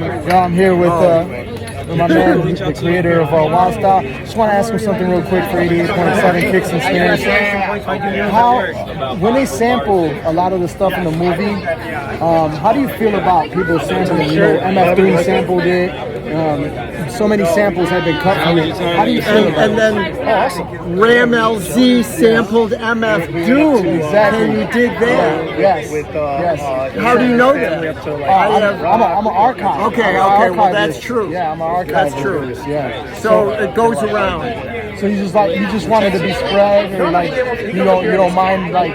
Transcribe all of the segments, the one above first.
Yeah, I'm here with my man, the creator of Wild Style. Just want to ask him something real quick for 88.7 Kicks and Snares. How, when they sample a lot of the stuff in the movie, how do you feel about people sampling? You know, MF Doom sampled it. So many samples have been cut from it. How do you feel about it? And then Ram LZ sampled MF Doom. Exactly. And you did that. Yes. Yes. How do you know that? I'm an archive. Okay, well that's true. Yeah, I'm an archive. That's true. Yeah. So it goes around. So you just wanted to be spread, and like you don't mind like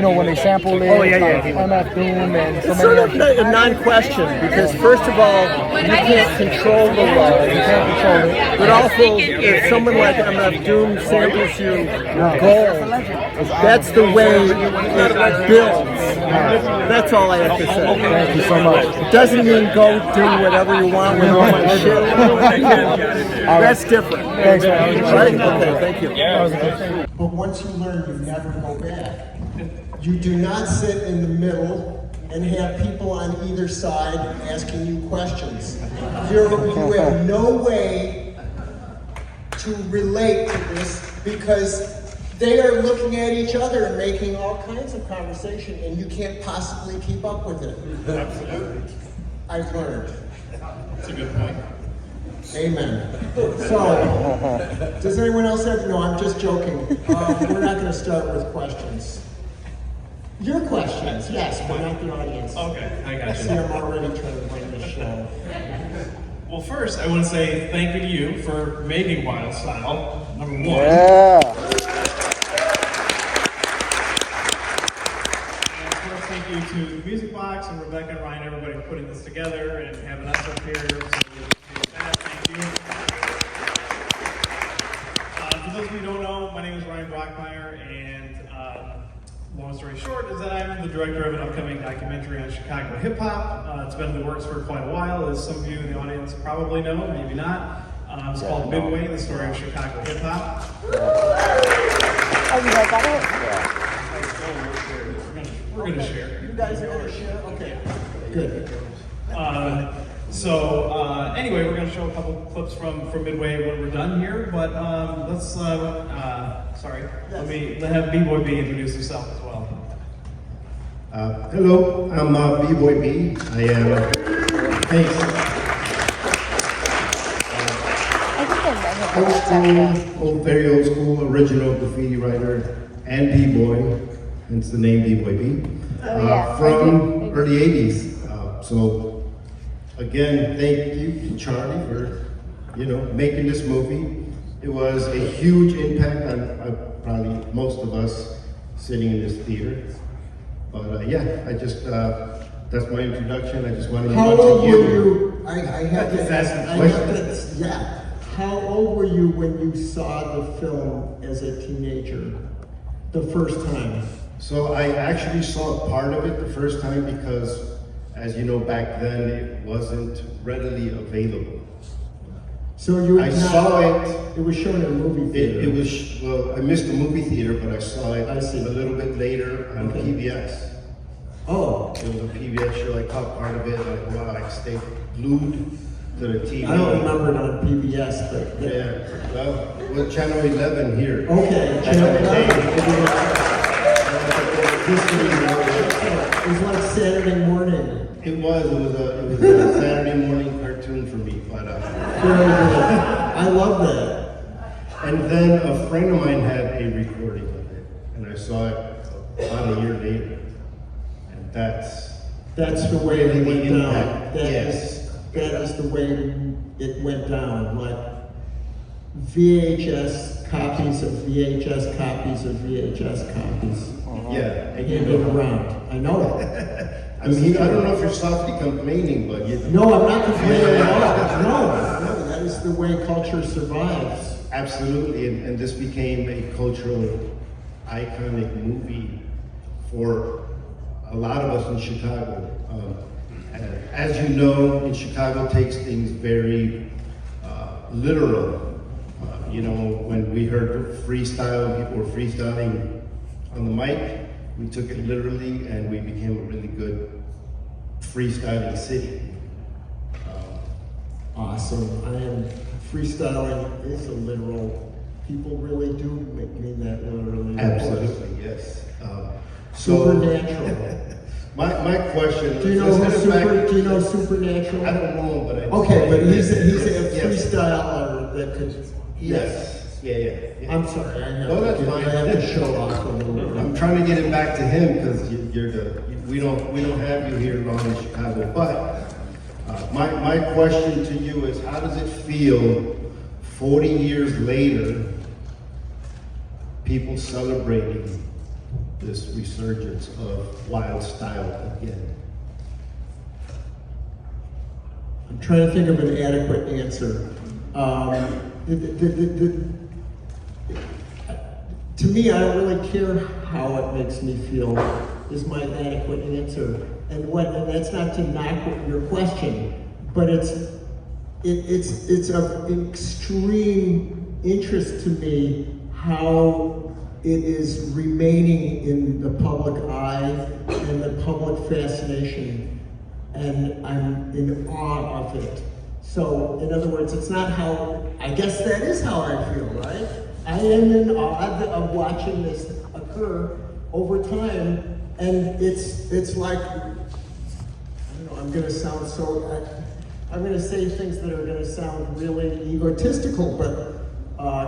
when they sample it, like MF Doom and so It's many. sort of a non-question because first of all, you can't control the law. You can't control it. But also, if someone like MF Doom samples you gold, that's the way it builds. That's all I have to say. Thank you so much. It doesn't mean go do whatever you want with all my shit. That's different. Thanks, man. Right? Okay, thank you. But once you learn, you never go back. You do not sit in the middle and have people on either side asking you questions. You have no way to relate to this because they are looking at each other and making all kinds of conversation, and you can't possibly keep up with it. Absolutely. I've learned. That's a good point. Amen. So, does anyone else have? No, I'm just joking. We're not going to start with questions. Your questions, yes, but not the audience. Okay, I got See, you. I'm already trying to win this show. Well, first, I want to say thank you to you for making Wild Style, number one. Yeah. And of course, thank you to the Music Box and Rebecca and Ryan, everybody for putting this together and having us up here. So thank you. For those of you who don't know, my name is Ryan Brockmeyer, and long story short is that I'm the director of an upcoming documentary on Chicago hip hop. It's been in the works for quite a while, as some of you in the audience probably know, maybe not. It's called Midway, the story of Chicago hip hop. Oh, you guys got it? We're gonna share. You guys are going to share? Okay. Good. Anyway, we're going to show a couple clips from Midway when we're done here, but let's, let me have B-Boy B introduce himself as well. Hello, I'm B-Boy B. I am, thanks. Very old school, original graffiti writer and B-Boy, hence the name B-Boy B, from early 80s. So again, thank you to Charlie for, making this movie. It was a huge impact on probably most of us sitting in this theater. But yeah, I just, that's my introduction. I just wanted to How mention old were you. you? I have to Just ask. ask a question. Yeah. How old were you when you saw the film as a teenager, the first time? So I actually saw part of it the first time because, as you know, back then it wasn't readily available. So you I saw it. It was shown in a movie theater. It was, well, I missed the movie theater, but I saw it I see. a little bit later on PBS. Oh. It was a PBS show. I caught part of it. Like, wow, I stayed glued to the TV. I don't remember it on PBS, but Yeah. Well, Channel 11 here. Okay. That's what they say. It was like Saturday morning. It was a Saturday morning cartoon for me, but Very good. I love that. and then a friend of mine had a recording of it, and I saw it about a year later, and that's the way it went down. impact. That is the way it went down. Like VHS copies of VHS copies of VHS copies. Yeah, and Handed around. I know it. I mean, I don't know if you're softly complaining, but No, I'm not complaining at all. No, that is the way culture survives. absolutely, and this became a cultural iconic movie for a lot of us in Chicago. As you know, in Chicago takes things very literal. When we heard freestyle, people were freestyling on the mic, we took it literally and we became a really good freestyling city. awesome. I am freestyling is a literal. People really do mean that literally. Absolutely, yes. Supernatural. My question Do you know do you know Supernatural? I don't know him, but I Okay, but he's a yes. freestyler that could. Yes. Yeah. I'm sorry. I have, No, that's to, fine. I have to show off a little bit. I'm trying to get it back to him because we don't have you here long in Chicago. But my question to you is, how does it feel 40 years later, people celebrating this resurgence of wild style again? I'm trying to think of an adequate answer. To me, I don't really care how it makes me feel, is my adequate answer. And that's not to knock your question, but it's of extreme interest to me how it is remaining in the public eye and the public fascination, and I'm in awe of it. So, in other words, it's not how, I guess that is how I feel, right? I am in awe of watching this occur over time, and it's like, I don't know, I'm gonna sound so, I'm gonna say things that are gonna sound really egotistical, but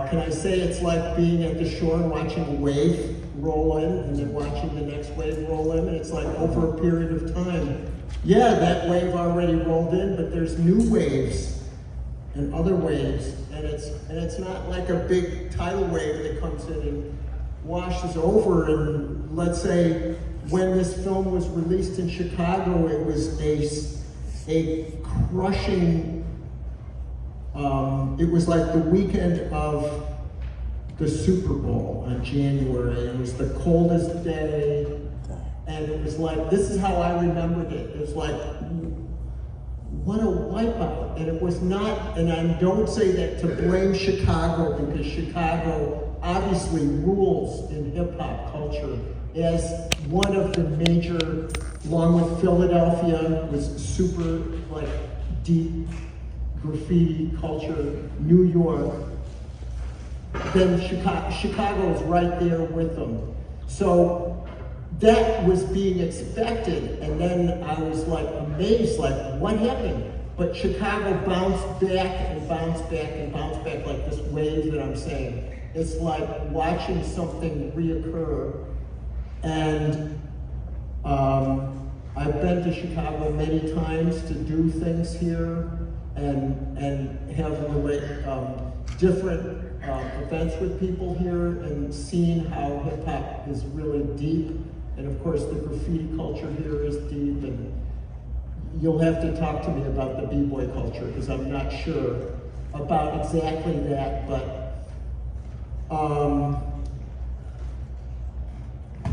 can I say it's like being at the shore and watching a wave roll in and then watching the next wave roll in, and it's like over a period of time. Yeah, that wave already rolled in, but there's new waves and other waves, and it's not like a big tidal wave that comes in and washes over. And let's say when this film was released in Chicago, it was a crushing. It was like the weekend of the Super Bowl on January. It was the coldest day. And it was like, this is how I remembered it. It was like, what a wipeout. And it was not, and I don't say that to blame Chicago, because Chicago obviously rules in hip hop culture as one of the major, along with Philadelphia, was super like deep graffiti culture, New York. Then Chicago is right there with them. So that was being expected, and then I was like amazed, like what happened? But Chicago bounced back and bounced back and bounced back like this wave that I'm saying. It's like watching something reoccur. And I've been to Chicago many times to do things here and have different events with people here, and seeing how hip hop is really deep. And of course, the graffiti culture here is deep, and you'll have to talk to me about the b-boy culture, because I'm not sure about exactly that, but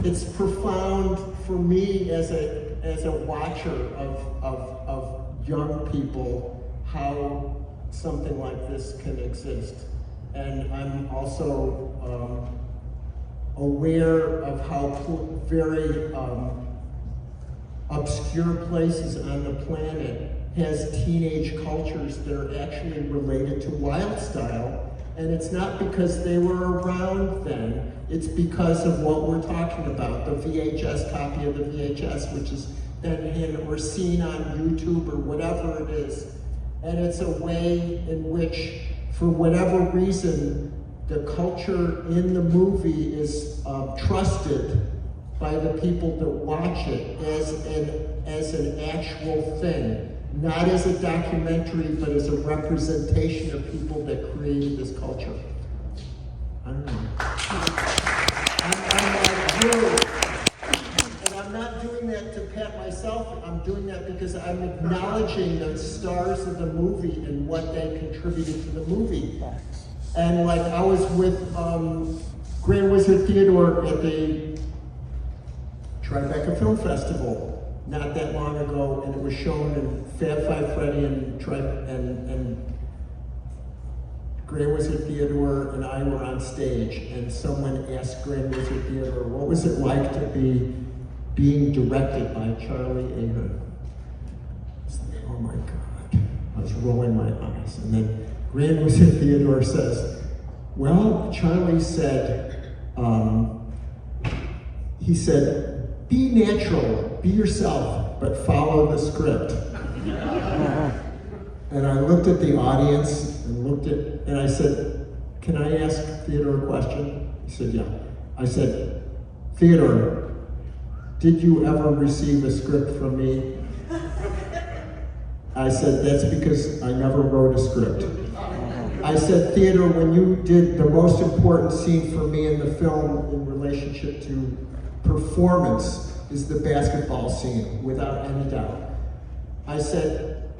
it's profound for me as a watcher of young people, how something like this can exist. And I'm also aware of how very obscure places on the planet has teenage cultures that are actually related to wild style. And it's not because they were around then, it's because of what we're talking about, the VHS copy of the VHS, which is then in or seen on YouTube or whatever it is. And it's a way in which, for whatever reason, the culture in the movie is trusted by the people that watch it as an actual thing, not as a documentary, but as a representation of people that created this culture. I don't know. I'm like you. And I'm not doing that to pat myself, I'm doing that because I'm acknowledging the stars of the movie and what they contributed to the movie. And like I was with Grand Wizard Theodore at the Tribeca Film Festival not that long ago, and it was shown in Fab Five Freddy and Grand Wizard Theodore and I were on stage, and someone asked Grand Wizard Theodore, what was it like to be being directed by Charlie Ahern? I was like, oh my God. I was rolling my eyes. And then Grand Wizard Theodore says, well, Charlie said, he said, be natural, be yourself, but follow the script. And I looked at the audience and I said, can I ask Theodore a question? He said, yeah. I said, Theodore, did you ever receive a script from me? I said, that's because I never wrote a script. I said, Theodore, when you did the most important scene for me in the film in relationship to performance is the basketball scene, without any doubt. I said,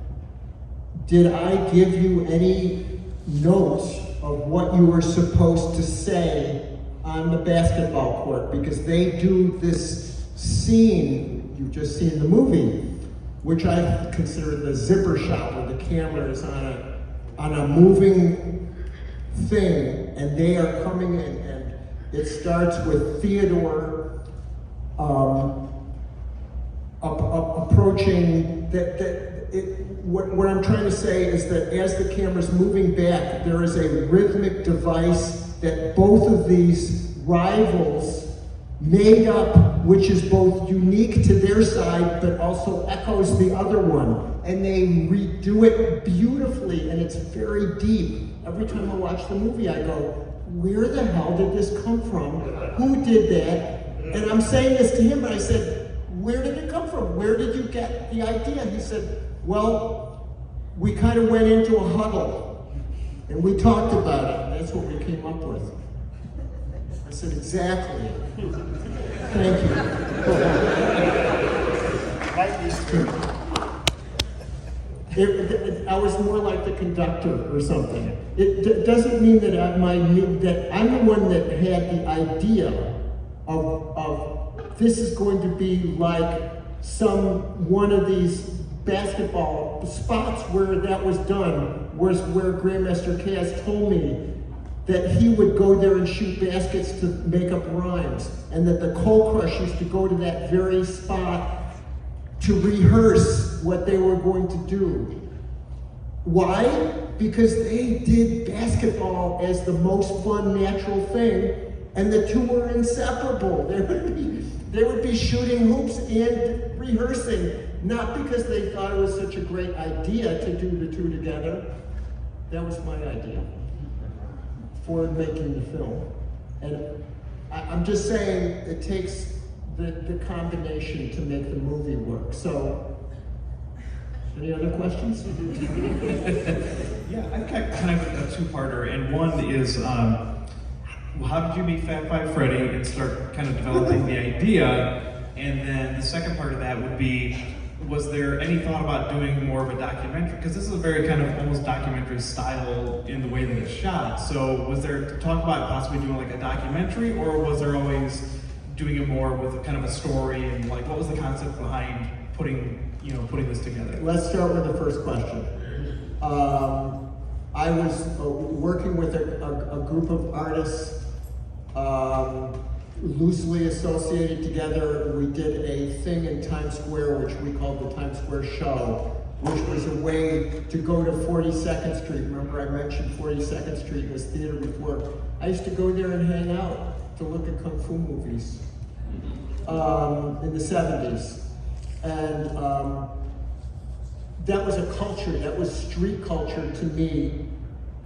did I give you any notes of what you were supposed to say on the basketball court? Because they do this scene, you've just seen the movie, which I consider the zipper shot, where the camera is on a moving thing, and they are coming in, and it starts with Theodore approaching. What I'm trying to say is that as the camera's moving back, there is a rhythmic device that both of these rivals made up, which is both unique to their side, but also echoes the other one. And they redo it beautifully, and it's very deep. Every time I watch the movie, I go, where the hell did this come from? Who did that? And I'm saying this to him, and I said, where did it come from? Where did you get the idea? He said, well, we kind of went into a huddle, and we talked about it, and that's what we came up with. I said, exactly. Thank you. Like these two. I was more like the conductor or something. It doesn't mean that I'm the one that had the idea of this is going to be like one of these basketball spots where that was done, was where Grandmaster Cass told me that he would go there and shoot baskets to make up rhymes, and that the Coal Crush used to go to that very spot to rehearse what they were going to do. Why? Because they did basketball as the most fun, natural thing, and the two were inseparable. They would be shooting hoops and rehearsing, not because they thought it was such a great idea to do the two together. That was my idea for making the film. And I'm just saying it takes the combination to make the movie work. So, any other questions? Yeah, I've got kind of a two-parter, and one is, how did you meet Fat Five Freddy and start kind of developing the idea? And then the second part of that would be, was there any thought about doing more of a documentary? Because this is a very kind of almost documentary style in the way that it's shot. So was there talk about possibly doing like a documentary, or was there always doing it more with kind of a story, and like what was the concept behind putting this together? Let's start with the first question. I was working with a group of artists loosely associated together. We did a thing in Times Square, which we called the Times Square Show, which was a way to go to 42nd Street. Remember I mentioned 42nd Street was theater before. I used to go there and hang out to look at Kung Fu movies in the 70s. And that was a culture, that was street culture to me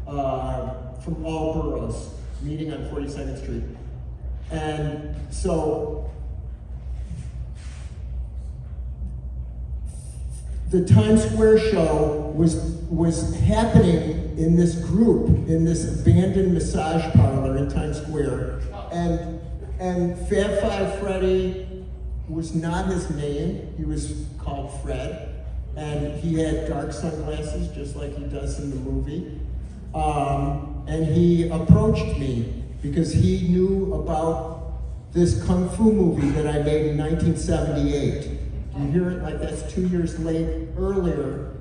from all boroughs, meeting on 42nd Street. And so the Times Square show was happening in this group, in this abandoned massage parlor in Times Square. And Fat Five Freddy was not his name, he was called Fred. And he had dark sunglasses, just like he does in the movie. And he approached me because he knew about this Kung Fu movie that I made in 1978. You hear it like that's 2 years earlier,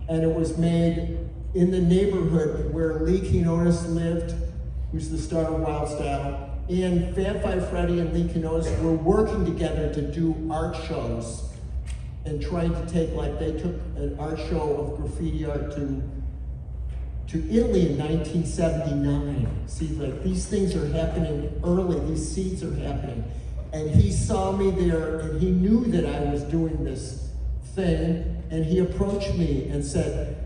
and it was made in the neighborhood where Lee Quinones lived, who's the star of Wild Style, and Fat Five Freddy and Lee Quinones were working together to do art shows and tried to take, like, they took an art show of graffiti art to Italy in 1979. See, like, these things are happening early, these seeds are happening. And he saw me there, and he knew that I was doing this thing, and he approached me and said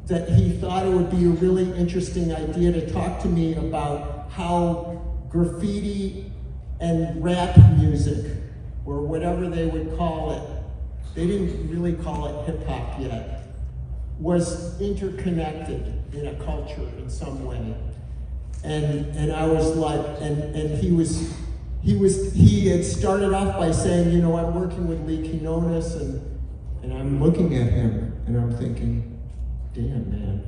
that he thought it would be a really interesting idea to talk to me about how graffiti and rap music, or whatever they would call it, they didn't really call it hip hop yet, was interconnected in a culture in some way. And I was like, and he had started off by saying, you know, I'm working with Lee Quinones, and I'm looking at him and I'm thinking, damn, man,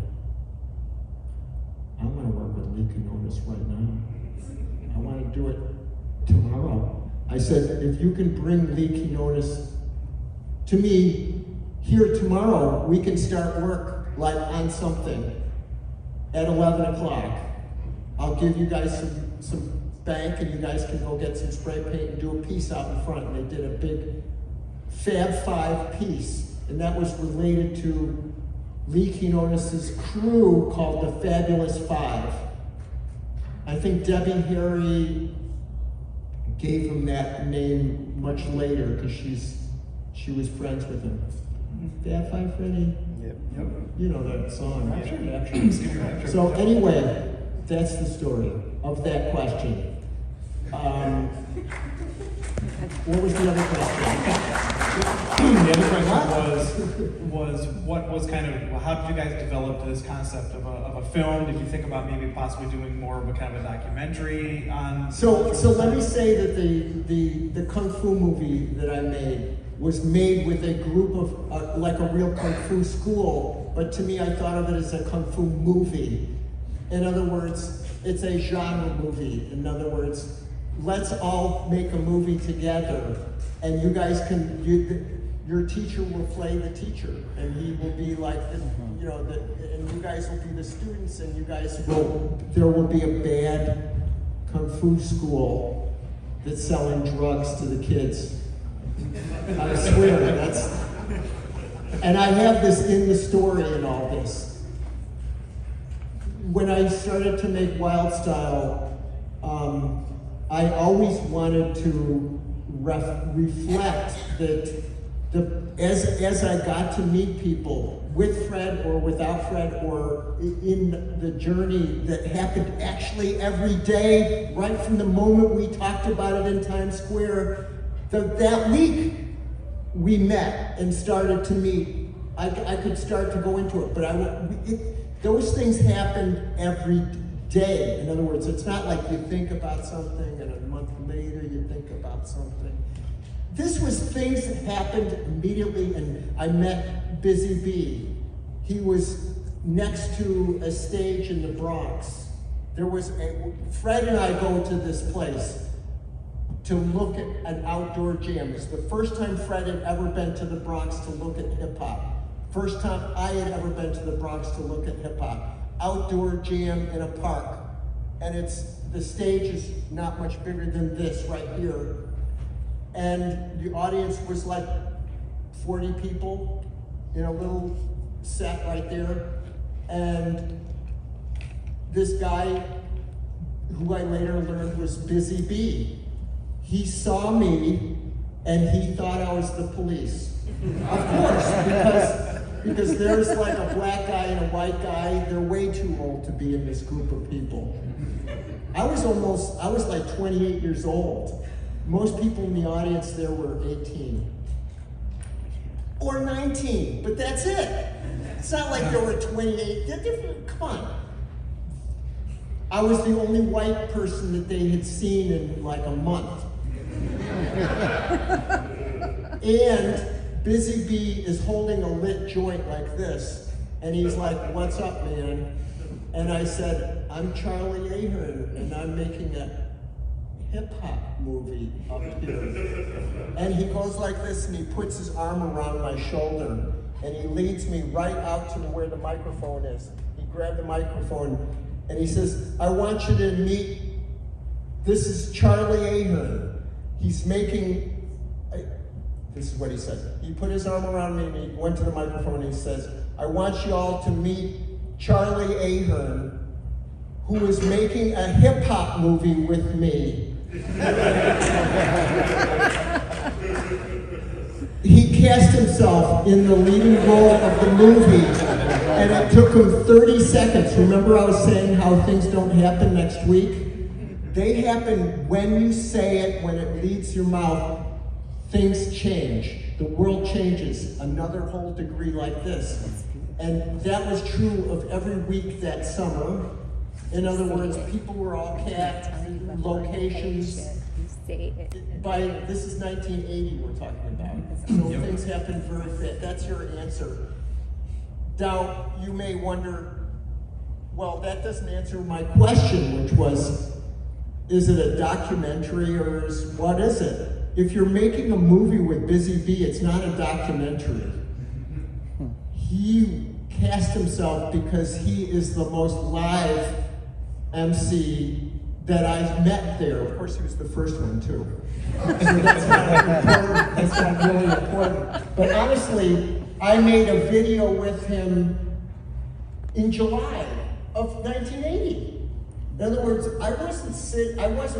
I want to work with Lee Quinones right now. I want to do it tomorrow. I said, if you can bring Lee Quinones to me here tomorrow, we can start work like on something at 11 o'clock. I'll give you guys some bank, and you guys can go get some spray paint and do a piece out in front. And they did a big Fab Five piece, and that was related to Lee Quinones' crew called the Fabulous Five. I think Debbie Harry gave him that name much later because she was friends with him. Fab Five Freddy? Yep. You know that song. So anyway, that's the story of that question. What was the other question? The other question was what was kind of, how did you guys develop this concept of a film? Did you think about maybe possibly doing more of a kind of a documentary on? So let me say that the Kung Fu movie that I made was made with a group of, like a real Kung Fu school, but to me I thought of it as a Kung Fu movie. In other words, it's a genre movie. In other words, let's all make a movie together, and you guys can, your teacher will play the teacher, and he will be like, and you guys will be the students, and you guys will, there will be a bad Kung Fu school that's selling drugs to the kids. I swear, and I have this in the story and all this. When I started to make Wild Style, I always wanted to reflect that as I got to meet people with Fred or without Fred, or in the journey that happened actually every day, right from the moment we talked about it in Times Square, that week we met and started to meet. I could start to go into it, but those things happened every day. In other words, it's not like you think about something and a month later you think about something. This was things that happened immediately, and I met Busy Bee. He was next to a stage in the Bronx. Fred and I go to this place to look at an outdoor jam. It's the first time Fred had ever been to the Bronx to look at hip hop. First time I had ever been to the Bronx to look at hip hop. Outdoor jam in a park. And the stage is not much bigger than this right here. And the audience was like 40 people in a little set right there. And this guy, who I later learned was Busy Bee, he saw me and he thought I was the police. Of course, because there's like a black guy and a white guy. They're way too old to be in this group of people. I was like 28 years old. Most people in the audience there were 18. Or 19, but that's it. It's not like there were 28, come on. I was the only white person that they had seen in like a month. And Busy Bee is holding a lit joint like this, and he's like, "What's up, man?" And I said, "I'm Charlie Ahern, and I'm making a hip-hop movie up here." And he goes like this, and he puts his arm around my shoulder, and he leads me right out to where the microphone is. He grabbed the microphone, and he says, "I want you to meet, this is Charlie Ahern. He's making This is what he said. He put his arm around me and he went to the microphone and he says, I want you all to meet Charlie Ahern, who is making a hip-hop movie with me. He cast himself in the leading role of the movie, and it took him 30 seconds. Remember I was saying how things don't happen next week? They happen when you say it, when it leaves your mouth. Things change. The world changes another whole degree like this. And that was true of every week that summer. In other words, people were all capped, locations. This is 1980 we're talking about. So things happen very fast. That's your answer. Now, you may wonder, well, that doesn't answer my question, which was, is it a documentary or what is it? If you're making a movie with Busy Bee, it's not a documentary. He cast himself because he is the most live MC that I've met there. Of course, he was the first one too. So that's not important. That's not really important. But honestly, I made a video with him in July of 1980. In other words,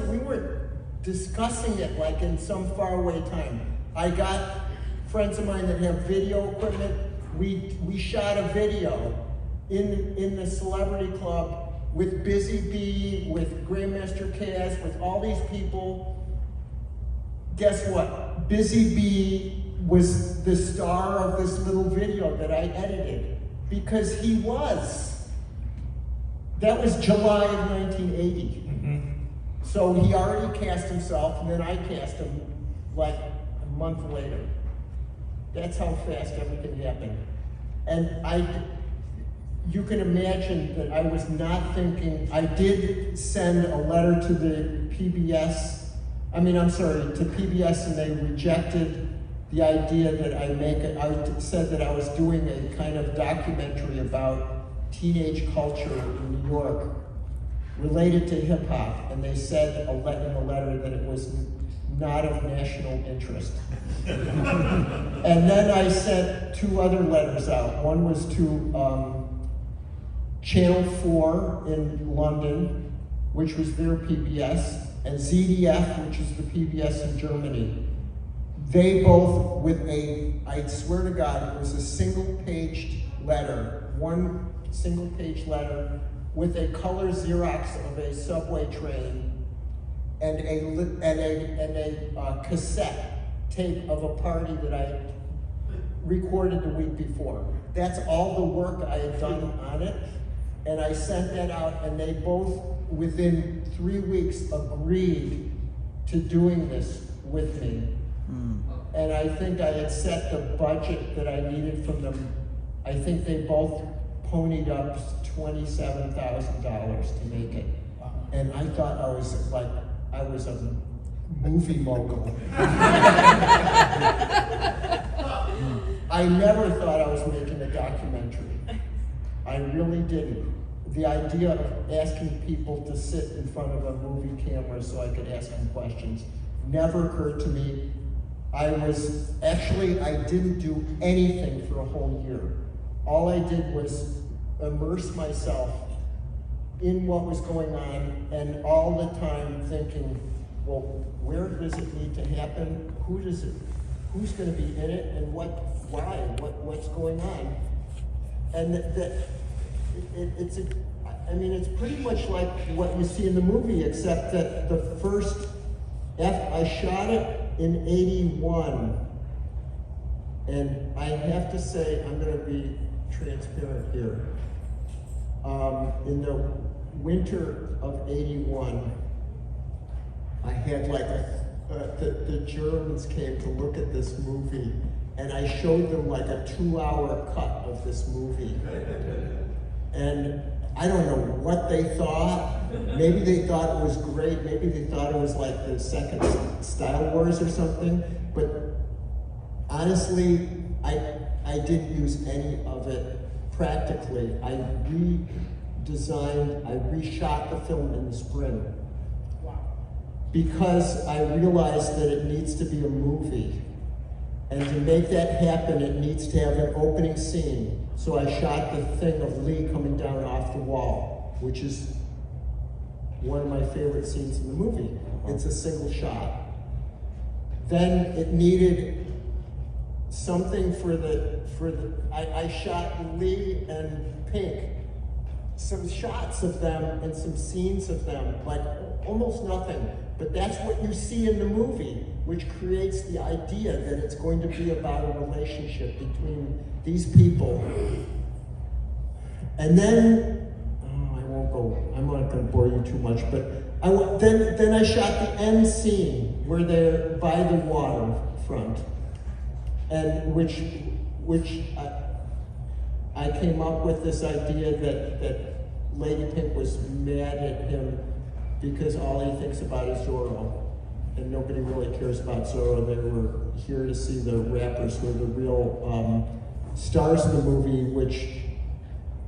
we weren't discussing it like in some faraway time. I got friends of mine that have video equipment. We shot a video in the Celebrity Club with Busy Bee, with Grandmaster Kaz, with all these people. Guess what? Busy Bee was the star of this little video that I edited because he was. That was July of 1980. So he already cast himself, and then I cast him like a month later. That's how fast everything happened. And you can imagine that I was not thinking. I did send a letter to the PBS, to PBS, and they rejected the idea that I said that I was doing a kind of documentary about teenage culture in New York related to hip hop, and they said in the letter that it was not of national interest. And then I sent 2 other letters out. One was to Channel 4 in London, which was their PBS, and ZDF, which is the PBS in Germany. They both, I swear to God, it was a single-paged letter, one single-page letter with a color Xerox of a subway train and a cassette tape of a party that I recorded the week before. That's all the work I had done on it, and I sent that out, and they both, within 3 weeks, agreed to doing this with me. And I think I had set the budget that I needed from them. I think they both ponied up $27,000 to make it. And I thought I was a movie mogul. I never thought I was making a documentary. I really didn't. The idea of asking people to sit in front of a movie camera so I could ask them questions never occurred to me. I didn't do anything for a whole year. All I did was immerse myself in what was going on, and all the time thinking, well, where does it need to happen? Who's going to be in it, and what's going on? And it's pretty much like what you see in the movie, except that I shot it in 81, and I have to say, I'm going to be transparent here. In the winter of 81, I had the Germans came to look at this movie, and I showed them like a 2-hour cut of this movie. And I don't know what they thought. Maybe they thought it was great. Maybe they thought it was like the second Star Wars or something. But honestly, I didn't use any of it practically. I reshot the film in the spring. Because I realized that it needs to be a movie. And to make that happen, it needs to have an opening scene. So I shot the thing of Lee coming down off the wall, which is one of my favorite scenes in the movie. It's a single shot. Then it needed something I shot Lee and Pink, some shots of them and some scenes of them, like almost nothing. But that's what you see in the movie, which creates the idea that it's going to be about a relationship between these people. And then, I'm not going to bore you too much, but then I shot the end scene where they're by the waterfront, and which I came up with this idea that Lady Pink was mad at him because all he thinks about is Zorro, and nobody really cares about Zorro. They were here to see the rappers who are the real stars of the movie, which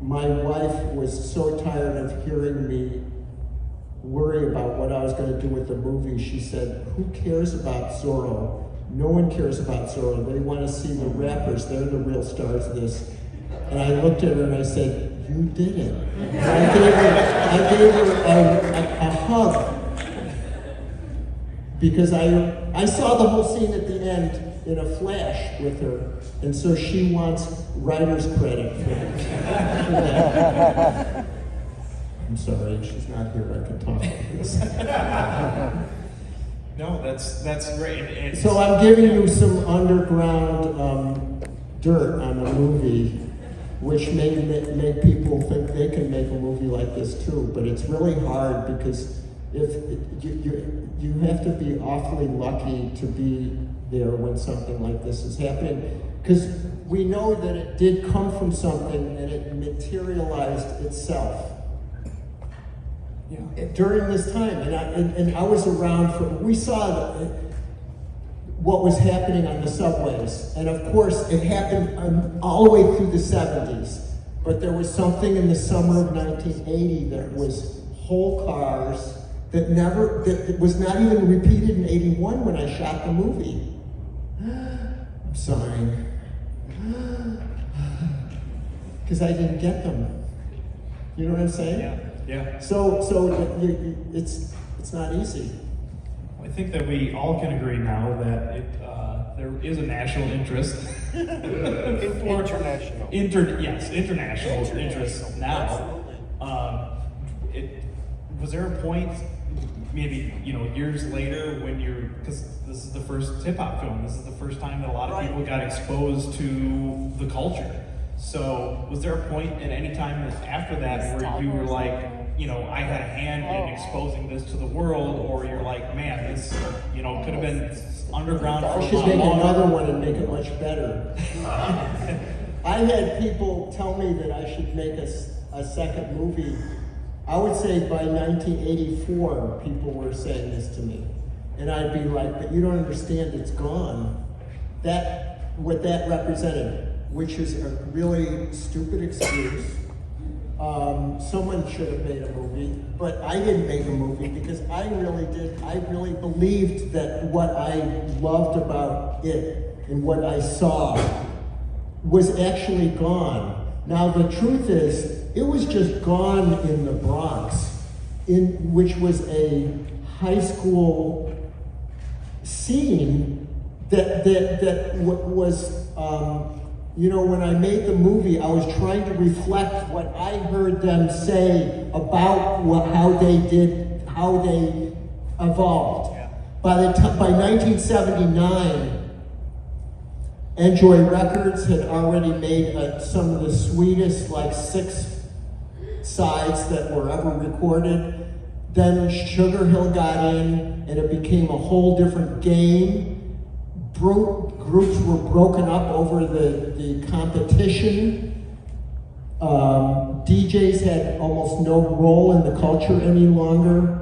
my wife was so tired of hearing me worry about what I was going to do with the movie. She said, "Who cares about Zorro? No one cares about Zorro. They want to see the rappers. They're the real stars of this." And I looked at her and I said, "You did it." And I gave her a hug because I saw the whole scene at the end in a flash with her, and so she wants writer's credit for that. I'm sorry, she's not here. I can talk about this. No, that's great. And So I'm giving you some underground dirt on the movie, which may make people think they can make a movie like this too. But it's really hard because if you have to be awfully lucky to be there when something like this is happening, because we know that it did come from something and it materialized itself. During this time, and I was around we saw what was happening on the subways, and of course it happened all the way through the 70s, but there was something in the summer of 1980 that was whole cars that was not even repeated in 81 when I shot the movie. I'm sorry. Because I didn't get them. You know what I'm saying? Yeah. So it's not easy. I think that we all can agree now that there is a national interest. International. International interest now. Was there a point, maybe years later, when because this is the first hip hop film. This is the first time that a lot of people got exposed to the culture. So was there a point at any time after that where you were like, I had a hand in exposing this to the world, or you're like, man, this, could have been underground for I should make another one and make it much better. I had people tell me that I should make a second movie. I would say by 1984, people were saying this to me. And I'd be like, but you don't understand, it's gone. What that represented, which is a really stupid excuse. Someone should have made a movie, but I didn't make a movie because I really believed that what I loved about it and what I saw was actually gone. Now the truth is, it was just gone in the Bronx, which was a high school scene that was, when I made the movie, I was trying to reflect what I heard them say about how they evolved. By 1979, Enjoy Records had already made some of the sweetest, 6 sides that were ever recorded. Then Sugar Hill got in, and it became a whole different game. Groups were broken up over the competition. DJs had almost no role in the culture any longer.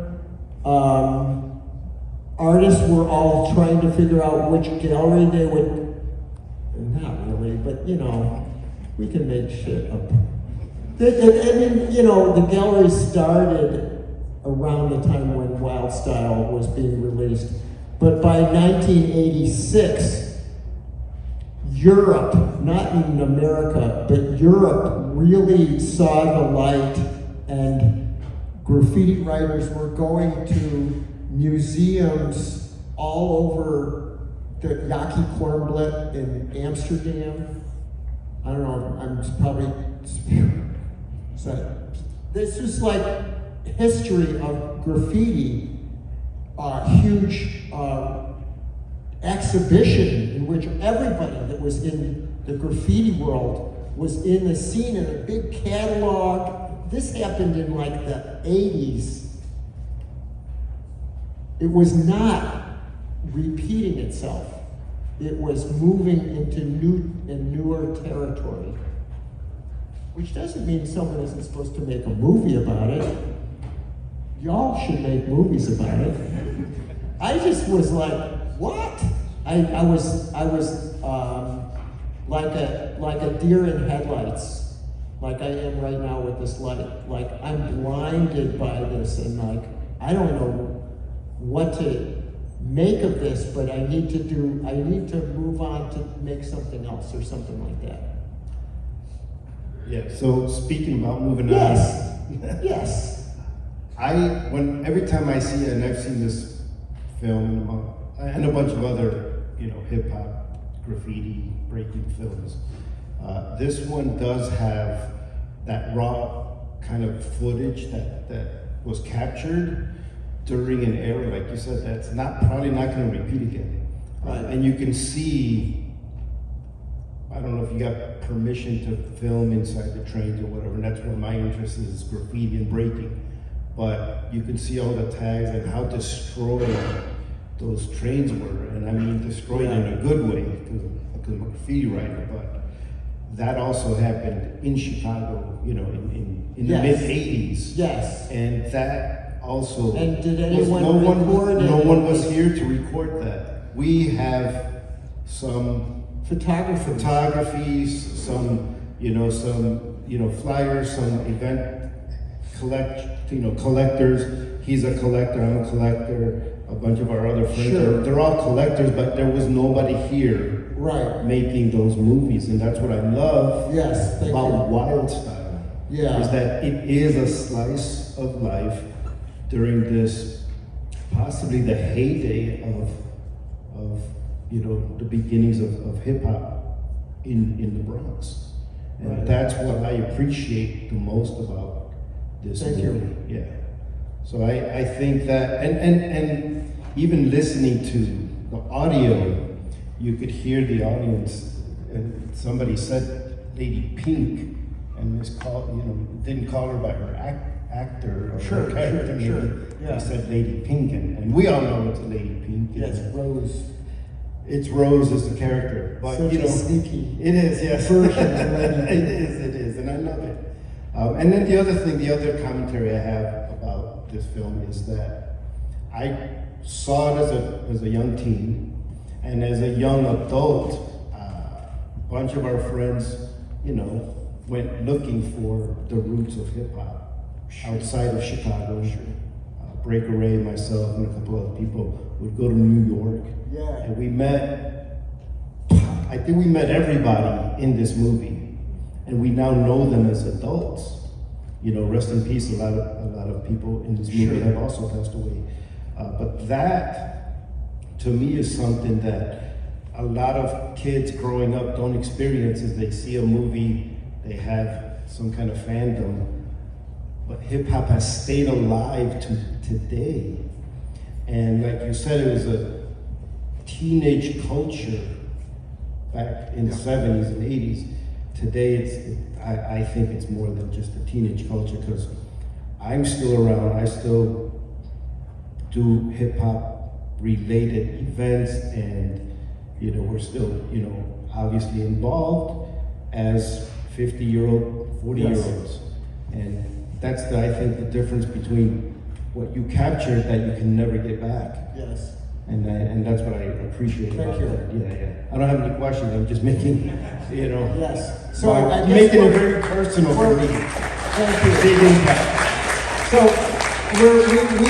Artists were all trying to figure out which gallery they would, not really, but we can make shit up. The galleries started around the time when Wild Style was being released. But by 1986, Europe, not in America, but Europe really saw the light, and graffiti writers were going to museums all over the Yaki Kornblit in Amsterdam. I don't know, I'm probably, so this was like history of graffiti, a huge exhibition in which everybody that was in the graffiti world was in the scene, in a big catalog. This happened in like the 80s. It was not repeating itself. It was moving into new and newer territory. Which doesn't mean someone isn't supposed to make a movie about it. Y'all should make movies about it. I just was like, what? I was like a deer in headlights, like I am right now with this light. Like I'm blinded by this, and like I don't know what to make of this, but I need to move on to make something else or something like that. Yeah, so speaking about moving Yes. on. Yes. Every time I see it, and I've seen this film and a bunch of other, hip hop, graffiti, breaking films, this one does have that raw kind of footage that was captured during an era, like you said, that's probably not going to repeat again. Right. And you can see, I don't know if you got permission to film inside the trains or whatever, and that's where my interest is, graffiti and breaking. But you can see all the tags and how destroyed those trains were, and I mean destroyed in a good way, because I'm a graffiti writer, but that also happened in Chicago, in the Yes. mid-'80s. Yes. And that also, And did anyone no record it? one was here to record that. We have some photographies, some flyers, some event collectors. He's a collector, I'm a collector, a bunch of our other friends, Sure. they're all collectors, but there was nobody here Right. making those movies, and that's what I love Yes, thank about you. Wild Style. Yeah. Is that it is a slice of life during this, possibly the heyday of the beginnings of hip hop in the Bronx. And Right. that's what I appreciate the most about this Thank movie. you. Yeah. So I think that, and even listening to the audio, you could hear the audience, and somebody said Lady Pink, and didn't call her by her actor or Sure, her character. sure, name. yeah. They said Lady Pink, and we all know it's Lady Pink. Yes, Rose. It's Rose as the character, but Such a sneaky it is, yes. version of Lady it is, and I love it. And then the other commentary I have about this film is that I saw it as a young teen, and as a young adult, a bunch of our friends, went looking for the roots of hip hop outside of Chicago. Breakaway, myself, and a couple other people would go to New York. Yeah. And I think we met everybody in this movie, and we now know them as adults. Rest in peace, a lot of people in this movie Sure. have also passed away. But that, to me, is something that a lot of kids growing up don't experience. Is they see a movie, they have some kind of fandom, but hip hop has stayed alive to today. And like you said, it was a teenage culture back in the 70s and 80s. Today, I think it's more than just a teenage culture, because I'm still around. I still do hip hop related events, and we're still obviously involved as 50-year-old, 40-year-olds, and that's I think the difference between what you captured that you can never get back. Yes. And that's what I appreciate Thank about you. that. Yeah. I don't have any questions. I'm just making, Yes. So I guess making it we're- very personal for me. Thank you. Big impact. So we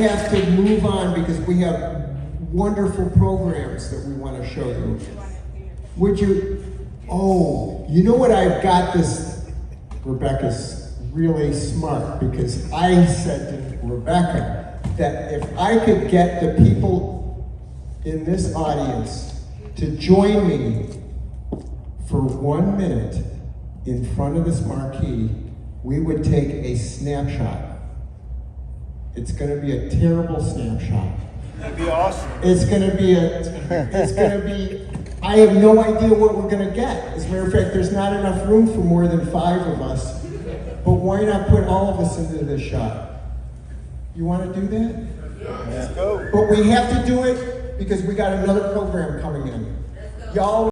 have to move on because we have wonderful programs that we want to show you. Would you, oh, you know what, I've got this, Rebecca's really smart, because I said to Rebecca that if I could get the people in this audience to join me for 1 minute in front of this marquee, we would take a snapshot. It's gonna be a terrible snapshot. That'd be awesome. It's gonna be, I have no idea what we're gonna get. As a matter of fact, there's not enough room for more than 5 of us. But why not put all of us into this shot? You wanna do that? Let's go. But we have to do it because we got another program coming in. Y'all